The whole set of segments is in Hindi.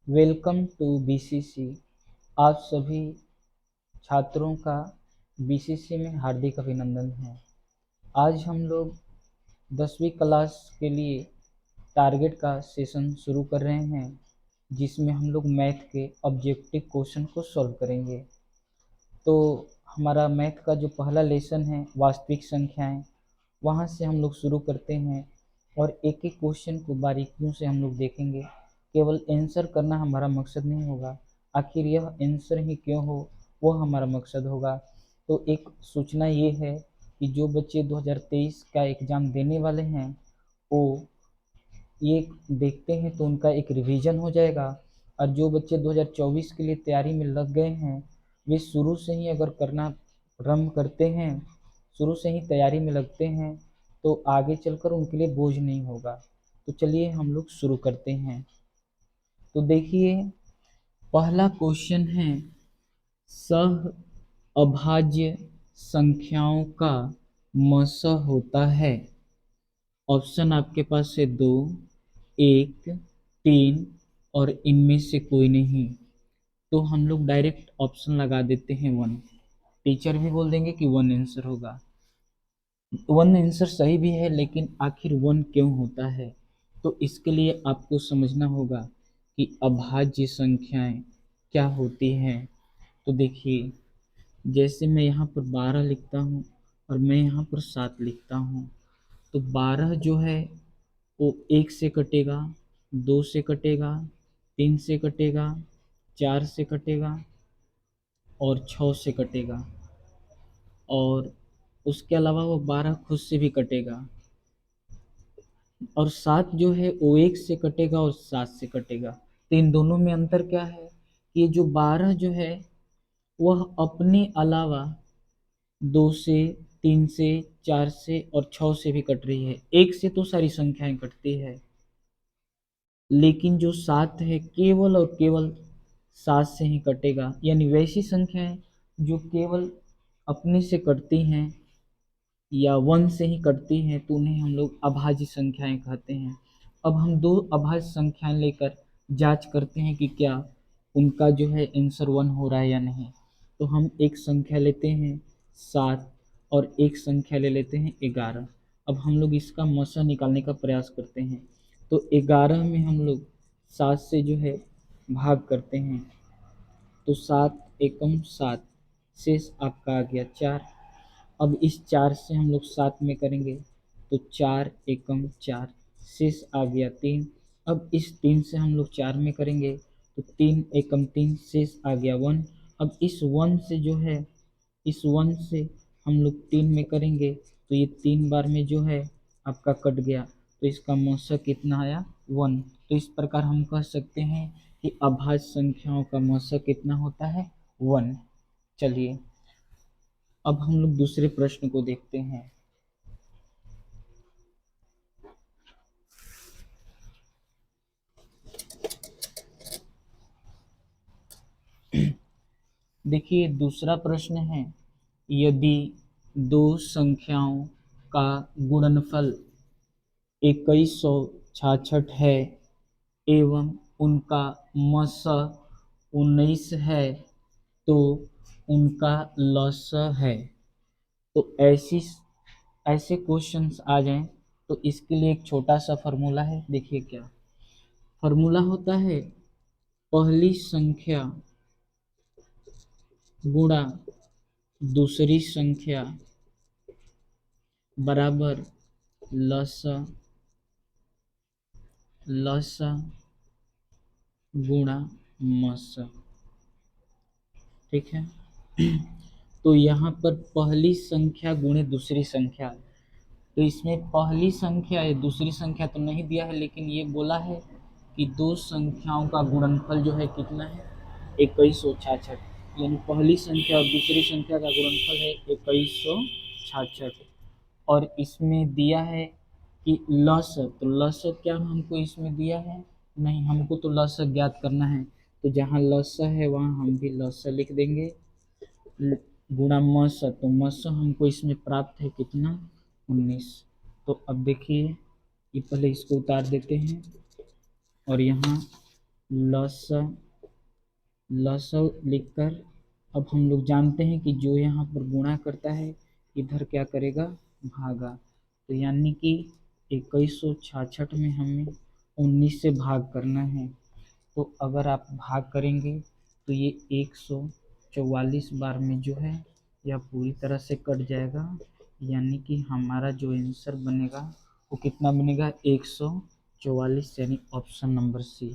Welcome to BCC. आप सभी छात्रों का बीसीसी में हार्दिक अभिनंदन है। आज हम लोग 10वीं क्लास के लिए टारगेट का सेशन शुरू कर रहे हैं, जिसमें हम लोग मैथ के ऑब्जेक्टिव क्वेश्चन को सॉल्व करेंगे। तो हमारा मैथ का जो पहला लेसन है वास्तविक संख्याएं, वहाँ से हम लोग शुरू करते हैं और एक एक क्वेश्चन को बारीकियों से हम लोग देखेंगे। केवल आंसर करना हमारा मकसद नहीं होगा, आखिर यह आंसर ही क्यों हो वो हमारा मकसद होगा। तो एक सूचना ये है कि जो बच्चे 2023 का एग्ज़ाम देने वाले हैं वो ये देखते हैं तो उनका एक रिवीजन हो जाएगा। और जो बच्चे 2024 के लिए तैयारी में लग गए हैं, वे शुरू से ही अगर करना प्रारंभ करते हैं, शुरू से ही तैयारी में लगते हैं, तो आगे चलकर उनके लिए बोझ नहीं होगा। तो चलिए हम लोग शुरू करते हैं। तो देखिए, पहला क्वेश्चन है सह अभाज्य संख्याओं का मस होता है। ऑप्शन आपके पास है 2, 1, 3 और इनमें से कोई नहीं। तो हम लोग डायरेक्ट ऑप्शन लगा देते हैं 1। टीचर भी बोल देंगे कि 1 आंसर होगा। 1 आंसर सही भी है, लेकिन आखिर 1 क्यों होता है? तो इसके लिए आपको समझना होगा कि अभाज्य संख्याएं क्या होती हैं। तो देखिए, जैसे मैं यहाँ पर 12 लिखता हूँ और मैं यहाँ पर 7 लिखता हूँ, तो 12 जो है वो 1 से कटेगा, 2 से कटेगा, 3 से कटेगा, 4 से कटेगा और 6 से कटेगा। और उसके अलावा वो 12 खुद से भी कटेगा। और 7 जो है वो 1 से कटेगा और 7 से कटेगा। तो इन दोनों में अंतर क्या है? ये जो 12 जो है वह अपने अलावा 2 से, 3 से, 4 से और 6 से भी कट रही है। 1 से तो सारी संख्याएं कटती है, लेकिन जो 7 है केवल और केवल 7 से ही कटेगा। यानी वैसी संख्याएं जो केवल अपने से कटती हैं या 1 से ही कटती हैं, तो उन्हें हम लोग अभाज्य संख्याएं कहते हैं। अब हम दो अभाज्य संख्याएं लेकर जांच करते हैं कि क्या उनका जो है आंसर 1 हो रहा है या नहीं। तो हम एक संख्या लेते हैं 7 और एक संख्या ले लेते हैं 11। अब हम लोग इसका मसा निकालने का प्रयास करते हैं। तो 11 में हम लोग 7 से जो है भाग करते हैं, तो 7 एकम 7, शेष आपका आ गया 4। अब इस 4 से हम लोग 7 में करेंगे, तो 4 एकम 4, शेष आ गया 3। अब इस 3 से हम लोग 4 में करेंगे, तो 3 एकम 3, शेष आ गया 1। अब इस 1 से जो है, इस 1 से हम लोग 3 में करेंगे, तो ये 3 बार में जो है आपका कट गया, तो इसका मौसा कितना आया? 1। तो इस प्रकार हम कह सकते हैं कि अभाज्य संख्याओं का मौसा कितना होता है? 1। चलिए, अब हम लोग दूसरे प्रश्न को देखते हैं। देखिए, दूसरा प्रश्न है, यदि दो संख्याओं का गुणनफल 2166 है एवं उनका मस 19 है, तो उनका लस है। तो ऐसे क्वेश्चंस आ जाएं तो इसके लिए एक छोटा सा फॉर्मूला है। देखिए, क्या फॉर्मूला होता है? पहली संख्या गुणा दूसरी संख्या बराबर लस गुणा मस। ठीक है। तो यहाँ पर पहली संख्या गुणे दूसरी संख्या, तो इसमें पहली संख्या या दूसरी संख्या तो नहीं दिया है, लेकिन ये बोला है कि दो संख्याओं का गुणनफल जो है कितना है? 2166। यानी पहली संख्या और दूसरी संख्या का गुणनफल है 2166। और इसमें दिया है कि लस, तो लस क्या हमको इसमें दिया है? नहीं, हमको तो लस ज्ञात करना है। तो जहाँ लस है वहाँ हम भी लस लिख देंगे, गुणा मस, तो मस हमको इसमें प्राप्त है कितना? 19। तो अब देखिए, ये पहले इसको उतार देते हैं और यहाँ लसा लसव लिखकर अब हम लोग जानते हैं कि जो यहाँ पर गुणा करता है इधर क्या करेगा, भागा। तो यानी कि 2166 में हमें 19 से भाग करना है। तो अगर आप भाग करेंगे तो ये 144 बार में जो है यह पूरी तरह से कट जाएगा, यानी कि हमारा जो आंसर बनेगा वो कितना बनेगा, 144, यानी ऑप्शन नंबर सी।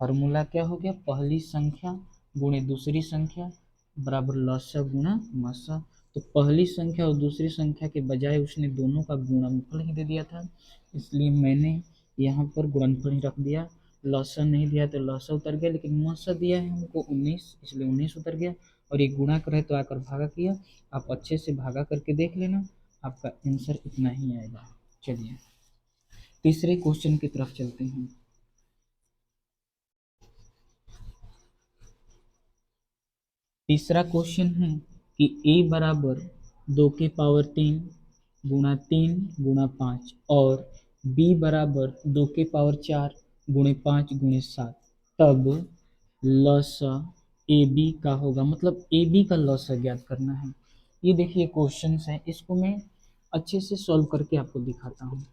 फार्मूला क्या हो गया, पहली संख्या गुणे दूसरी संख्या बराबर लसा गुणा मसा। तो पहली संख्या और दूसरी संख्या के बजाय उसने दोनों का गुणनफल ही दे दिया था, इसलिए मैंने यहाँ पर गुणनफल ही रख दिया। लसा नहीं दिया तो लसा उतर गया, लेकिन मसा दिया है हमको 19, इसलिए 19 उतर गया। और ये गुणा करे तो आकर भागा किया। आप अच्छे से भागा करके देख लेना, आपका आंसर इतना ही आएगा। चलिए तीसरे क्वेश्चन की तरफ चलते हैं। तीसरा क्वेश्चन है कि a बराबर 2 की पावर 3 गुणा 3 गुणा 5 और b बराबर 2 की पावर 4 गुणे 5 गुणे 7, तब लसा ए बी का होगा, मतलब ए बी का लसा ज्ञात करना है। ये देखिए क्वेश्चन है, इसको मैं अच्छे से सॉल्व करके आपको दिखाता हूँ।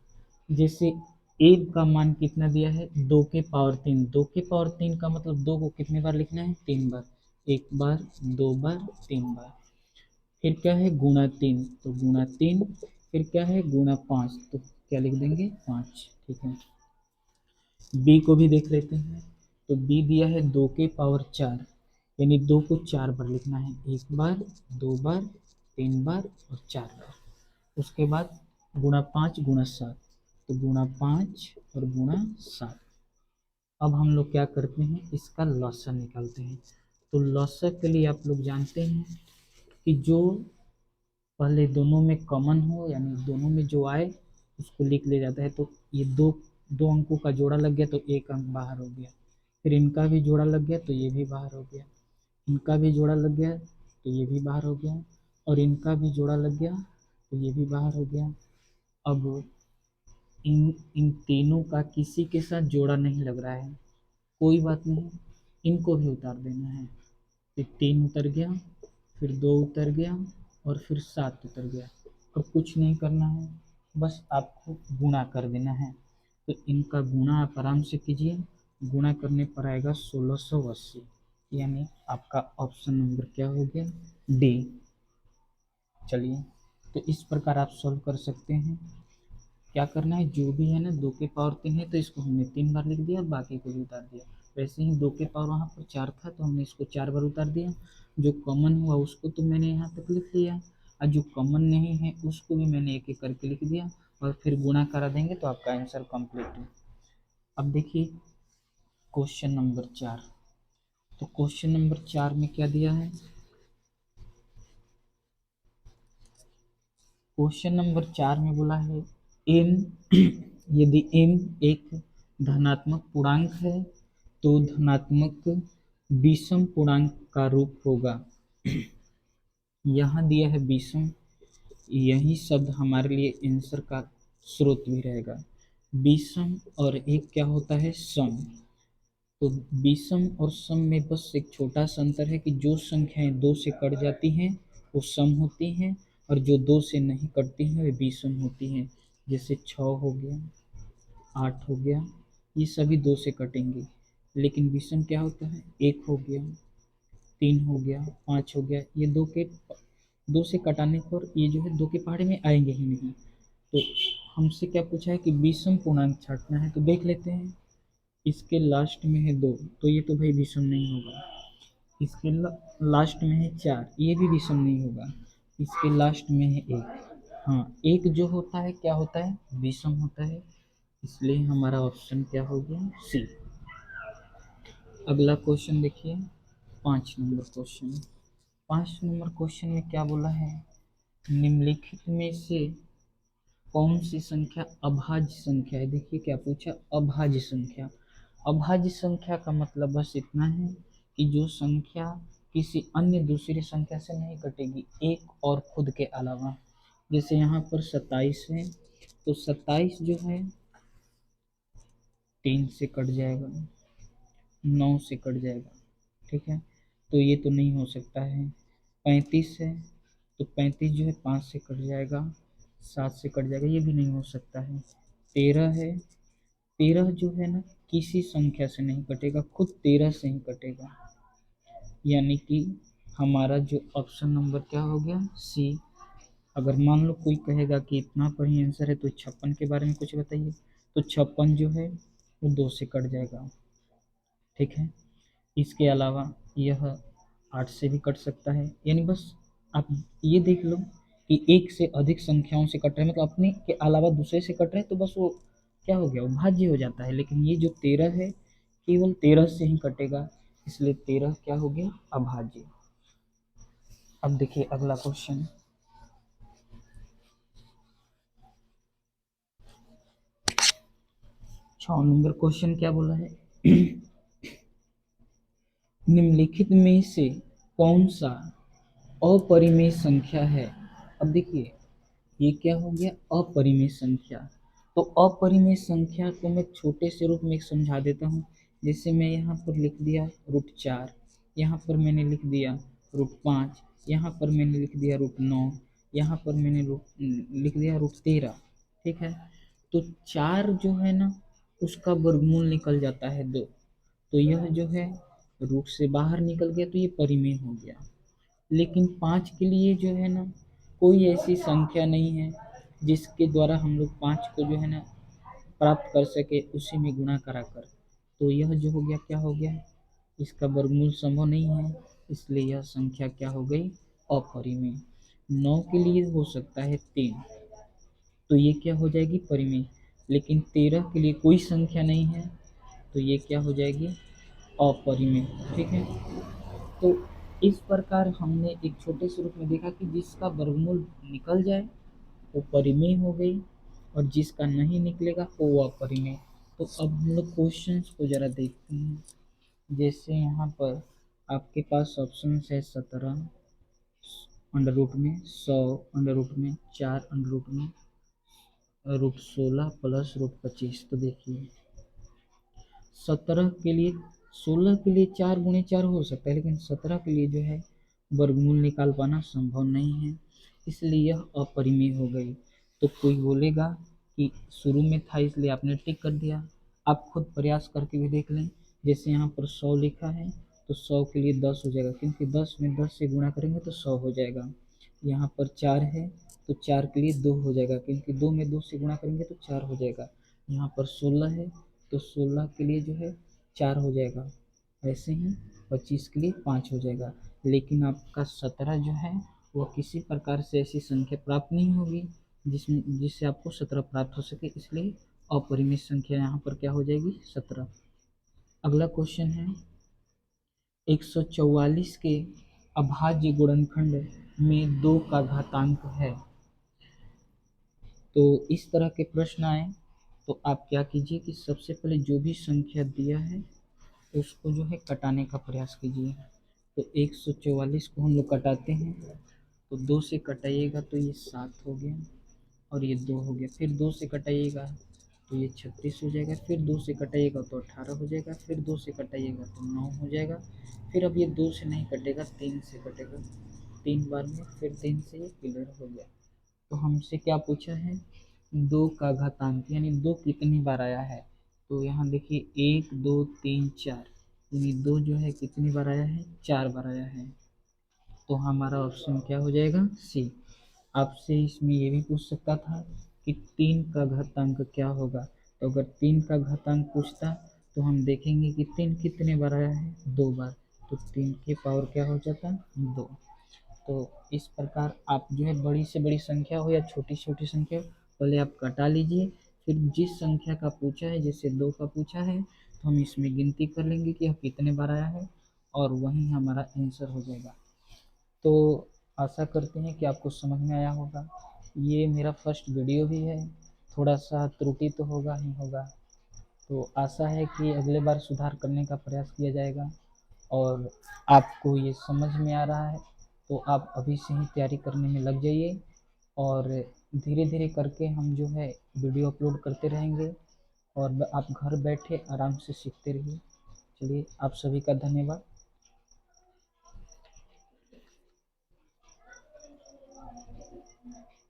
जैसे ए का मान कितना दिया है, 2 की पावर 3। 2 की पावर 3 का मतलब 2 को कितने बार लिखना है, 3 बार। 1 बार, 2 बार, 3 बार। फिर क्या है, गुणा 3, तो गुणा 3। फिर क्या है, गुणा 5, तो क्या लिख देंगे, 5। ठीक है, बी को भी देख लेते हैं। तो बी दिया है 2 की पावर 4, यानी 2 को 4 बार लिखना है। 1 बार, 2 बार, 3 बार और 4 बार। उसके बाद गुणा 5 गुणा 7, तो गुणा 5 और गुणा 7। अब हम लोग क्या करते हैं, इसका लॉसा निकालते हैं। तो लॉसा के लिए आप लोग जानते हैं कि जो पहले दोनों में कॉमन हो, यानी दोनों में जो आए उसको लिख लिया जाता है। तो ये दो दो अंकों का जोड़ा लग गया तो एक अंक बाहर हो गया। फिर इनका भी जोड़ा लग गया तो ये भी बाहर हो गया। इनका भी जोड़ा लग गया तो ये भी बाहर हो गया। और इनका भी जोड़ा लग गया तो ये भी बाहर हो गया। अब इन इन तीनों का किसी के साथ जोड़ा नहीं लग रहा है, कोई बात नहीं, इनको भी उतार देना है। फिर 3 उतर गया, फिर 2 उतर गया और फिर 7 उतर गया। अब कुछ नहीं करना है, बस आपको गुणा कर देना है। तो इनका गुणा आप आराम से कीजिए, गुणा करने पर आएगा 1680, यानी आपका ऑप्शन नंबर क्या हो गया, डी। चलिए, तो इस प्रकार आप सॉल्व कर सकते हैं। क्या करना है, जो भी है ना 2 की पावर 3 है तो इसको हमने 3 बार लिख दिया, बाकी को भी उतार दिया। वैसे ही 2 की पावर वहाँ पर 4 था तो हमने इसको 4 बार उतार दिया। जो कॉमन हुआ उसको तो मैंने यहाँ तक लिख लिया, और जो कॉमन नहीं है उसको भी मैंने एक एक करके लिख दिया। और फिर गुणा करा देंगे तो आपका आंसर कंप्लीट है। अब देखिए क्वेश्चन नंबर 4। तो क्वेश्चन नंबर 4 में क्या दिया है, क्वेश्चन नंबर 4 में बोला है m यदि m एक धनात्मक पूर्णांक है तो धनात्मक विषम पूर्णांक का रूप होगा। यहाँ दिया है विषम, यही शब्द हमारे लिए आंसर का स्रोत भी रहेगा। विषम और एक क्या होता है, सम। तो विषम और सम में बस एक छोटा सा अंतर है कि जो संख्याएं 2 से कट जाती हैं वो सम होती हैं, और जो 2 से नहीं कटती हैं वे विषम होती हैं। जैसे 6 हो गया, 8 हो गया, ये सभी 2 से कटेंगे। लेकिन विषम क्या होता है, 1 हो गया, 3 हो गया, 5 हो गया, ये 2 से कटाने पर ये जो है 2 के पहाड़े में आएंगे ही नहीं। तो हमसे क्या पूछा है कि विषम पूर्णांक छांटना है, तो देख लेते हैं। इसके लास्ट में है 2, तो ये तो भाई विषम नहीं होगा। इसके लास्ट में है 4, ये भी विषम नहीं होगा। इसके लास्ट में है 1, हाँ 1 जो होता है क्या होता है, विषम होता है। इसलिए हमारा ऑप्शन क्या हो गया, सी। अगला क्वेश्चन देखिए, 5 नंबर क्वेश्चन। 5 नंबर क्वेश्चन में क्या बोला है, निम्नलिखित में से कौन सी संख्या अभाज्य संख्या है। देखिए क्या पूछा, अभाज्य संख्या। अभाज्य संख्या का मतलब बस इतना है कि जो संख्या किसी अन्य दूसरी संख्या से नहीं कटेगी, एक और खुद के अलावा। जैसे यहाँ पर 27 है, तो 27 जो है 3 से कट जाएगा। 9 से कट जाएगा, ठीक है। तो ये तो नहीं हो सकता है। 35 है तो 35 जो है 5 से कट जाएगा, 7 से कट जाएगा, ये भी नहीं हो सकता है। 13 है, 13 जो है ना किसी संख्या से नहीं कटेगा, खुद 13 से ही कटेगा। यानी कि हमारा जो ऑप्शन नंबर क्या हो गया, सी। अगर मान लो कोई कहेगा कि इतना पर ही आंसर है तो 56 के बारे में कुछ बताइए, तो 56 जो है वो 2 से कट जाएगा, ठीक है। इसके अलावा यह 8 से भी कट सकता है। यानी बस आप ये देख लो कि एक से अधिक संख्याओं से कट रहे हैं, मतलब अपने के अलावा दूसरे से कट रहे हैं, तो बस वो क्या हो गया, वो भाज्य हो जाता है। लेकिन ये जो 13 है केवल 13 से ही कटेगा, इसलिए 13 क्या हो गया, अभाज्य। अब देखिए अगला क्वेश्चन। 6 नंबर क्वेश्चन क्या बोला है, निम्नलिखित में से कौन सा अपरिमेय संख्या है। अब देखिए ये क्या हो गया, अपरिमेय संख्या। तो अपरिमेय संख्या को मैं छोटे से रूप में समझा देता हूँ। जैसे मैं यहाँ पर लिख दिया √4, यहाँ पर मैंने लिख दिया √5, यहाँ पर मैंने लिख दिया √9, यहाँ पर मैंने लिख दिया √13, ठीक है। तो 4 जो है ना उसका वर्गमूल निकल जाता है 2, तो यह जो है रूट से बाहर निकल गया, तो ये परिमेय हो गया। लेकिन 5 के लिए जो है ना कोई ऐसी संख्या नहीं है जिसके द्वारा हम लोग 5 को जो है ना प्राप्त कर सके उसी में गुणा करा कर। तो यह जो हो गया क्या हो गया, इसका वर्गमूल संभव नहीं है, इसलिए यह संख्या क्या हो गई, अपरिमेय। 9 के लिए हो सकता है 3, तो ये क्या हो जाएगी, परिमेय। लेकिन 13 के लिए कोई संख्या नहीं है, तो ये क्या हो जाएगी, अपरिमेय, ठीक है। तो इस प्रकार हमने एक छोटे से रूप में देखा कि जिसका वर्गमूल निकल जाए वो परिमेय हो गई, और जिसका नहीं निकलेगा वो अपरिमेय। तो अब हम लोग क्वेश्चंस को जरा देखते हैं। जैसे यहाँ पर आपके पास ऑप्शन है 17 अंडर रूट में, 100 अंडर रूट में, 4 अंडर रूट में, √16 प्लस √25। तो देखिए 17 के लिए, 16 के लिए 4 × 4 हो सकता है, लेकिन 17 के लिए जो है वर्गमूल निकाल पाना संभव नहीं है, इसलिए यह अपरिमेय हो गई। तो कोई बोलेगा कि शुरू में था इसलिए आपने टिक कर दिया, आप खुद प्रयास करके भी देख लें। जैसे यहाँ पर 100 लिखा है तो 100 के लिए 10 हो जाएगा, क्योंकि 10 में 10 से गुणा करेंगे तो 100 हो जाएगा। यहाँ पर 4 है तो 4 के लिए 2 हो जाएगा, क्योंकि 2 में 2 से गुणा करेंगे तो 4 हो जाएगा। यहाँ पर 16 है तो 16 के लिए जो है 4 हो जाएगा, वैसे ही 25 के लिए 5 हो जाएगा। लेकिन आपका 17 जो है वह किसी प्रकार से ऐसी संख्या प्राप्त नहीं होगी जिससे आपको 17 प्राप्त हो सके, इसलिए अपरिमित संख्या यहाँ पर क्या हो जाएगी, 17। अगला क्वेश्चन है 144 के अभाज्य गुणनखंड में 2 का घातांक है। तो इस तरह के प्रश्न आए तो आप क्या कीजिए कि सबसे पहले जो भी संख्या दिया है उसको जो है कटाने का प्रयास कीजिए। तो 144 को हम लोग कटाते हैं, तो 2 से कटाइएगा तो ये 7 हो गया, और ये 2 हो गया। फिर 2 से कटाइएगा तो ये 36 हो जाएगा, फिर 2 से कटाइएगा तो 18 हो जाएगा, फिर 2 से कटाइएगा तो 9 हो जाएगा। फिर अब ये 2 से नहीं कटेगा, 3 से कटेगा, 3 बार में, फिर 3 से ये क्लियर हो गया। तो हमसे क्या पूछा है, 2 का घातांक, यानी 2 कितनी बार आया है। तो यहाँ देखिए 1 2 3 4, यानी 2 जो है कितनी बार आया है, 4 बार आया है। तो हमारा ऑप्शन क्या हो जाएगा, सी। आपसे इसमें ये भी पूछ सकता था कि 3 का घातांक क्या होगा। तो अगर 3 का घातांक पूछता तो हम देखेंगे कि 3 कितने बार आया है, 2 बार। तो 3 की पावर क्या हो जाता, 2। तो इस प्रकार आप जो है बड़ी से बड़ी संख्या हो या छोटी छोटी संख्या हो, पहले आप कटा लीजिए, फिर जिस संख्या का पूछा है, जैसे 2 का पूछा है तो हम इसमें गिनती कर लेंगे कि यह कितने बार आया है, और वहीं हमारा आंसर हो जाएगा। तो आशा करते हैं कि आपको समझ में आया होगा। ये मेरा फर्स्ट वीडियो भी है, थोड़ा सा त्रुटि तो होगा ही होगा, तो आशा है कि अगले बार सुधार करने का प्रयास किया जाएगा। और आपको ये समझ में आ रहा है तो आप अभी से ही तैयारी करने में लग जाइए, और धीरे धीरे करके हम जो है वीडियो अपलोड करते रहेंगे, और आप घर बैठे आराम से सीखते रहिए। चलिए, आप सभी का धन्यवाद।